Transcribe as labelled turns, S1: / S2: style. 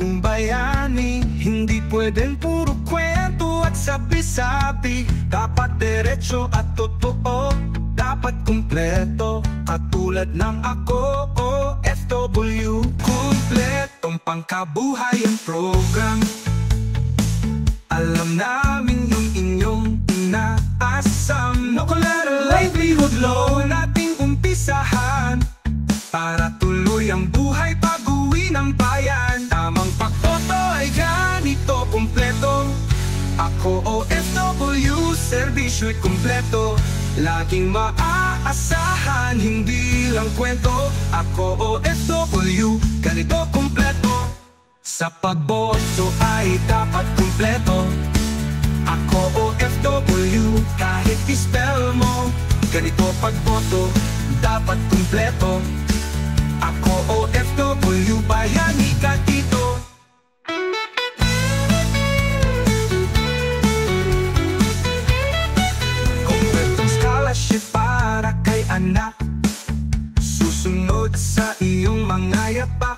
S1: Siguraradong bayani, hindi pwedeng puro kwento at sabi-sabi. Dapat diretso at totoo, dapat kumpleto. Katulad ng ako, OFW. Kumpletong pangkabuhay ang program. Alam namin yung inyong inaasam. No collateral livelihood loan nating umpisahan, para tuloy ang buhay pag-uwi ng bayan. Tamang pagboto ay ganito kumpleto. Ako OFW, serbisyo'y kumpleto. Laging maaasahan, hindi lang kwento. Ako OFW, ganito kumpleto. Sa pagboto ay dapat kumpleto. Ako OFW, kahit i-spell mo, ganito pagboto, dapat kumpleto. Ako OFW, bayani ka dito. Kumpletong scholarship para kay anak, susunod sa iyong mga yapak.